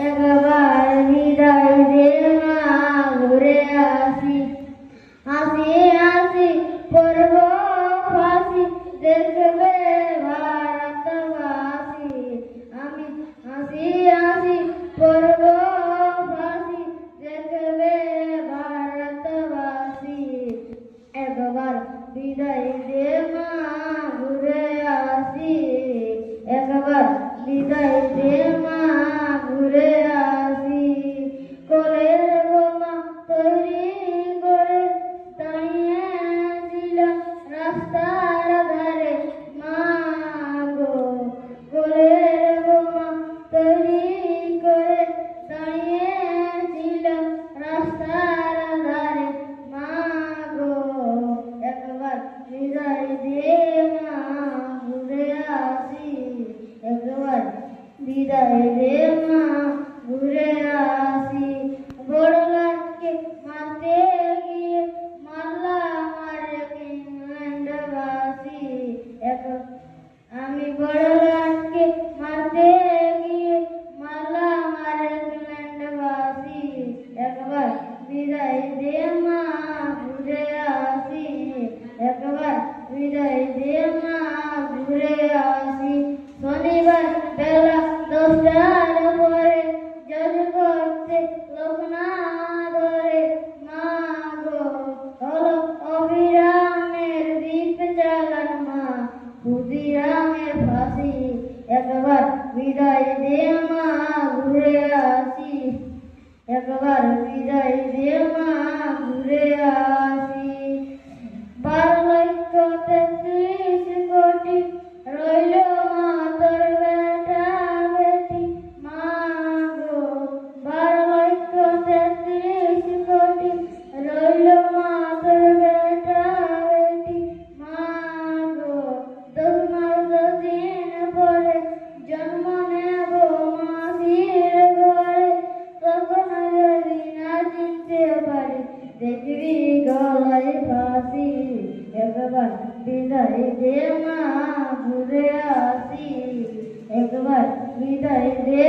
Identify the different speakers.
Speaker 1: একবার বিদায় দে মা, ঘুরে আসি। হাসি হাসি পড়ব ফাঁসি, দেখবে ভারতবাসী। আমি হাসি হাসি পড়ব ফাঁসি, দেখবে ভারতবাসী। একবার বিদায় দে মা, ঘুরে আসি। একবার বিদায় দে মা, ঘুরে আসি। কোলের বোমা তৈরি করে দাঁড়িয়েছিলাম রাস্তার ধারে মা গো। কোলের বোমা তৈরি করে দাঁড়িয়েছিলাম রাস্তার ধারে মা গো। একবার বিদায় দে মা, ঘুরে আসি। একবার বিদায় দে মা, ঘুরে আসি। বড়লাটকে মারতে গিয়ে মারলাম আরেক ইংল্যান্ডবাসী। আমি বড়লাটকে মারতে গিয়ে মারলাম আরেক ইংল্যান্ডবাসী। একবার বিদায় দে মা, ঘুরে আসি। একবার বিদায় দে মা, ঘুরে আসি। শনিবার বেলা 10টার পরে জজ করতে লোক না ধরে মা গো। হলো অবিরামের দ্বীপ চালান মা, ক্ষুদিরামের ফাঁসি। একবার বিদায় দে মা, ঘুরে আসি। একবার বিদায় দে মা, ঘুরে আসি। 12,33 কোটি রইল মা তোর বেটা বেটি মা গো। 12,33 কোটি রইল মা তোর বেটা বেটি মা গো। 10 মাস 10 দিন পরে জন্ম নেব মাসির ঘরে। তখন যদি না চিনতে পারি, দেখবি গলায় ফাঁসি। একবার বিদায় দে মা, ঘুরে আসি। একবার বিদায় দে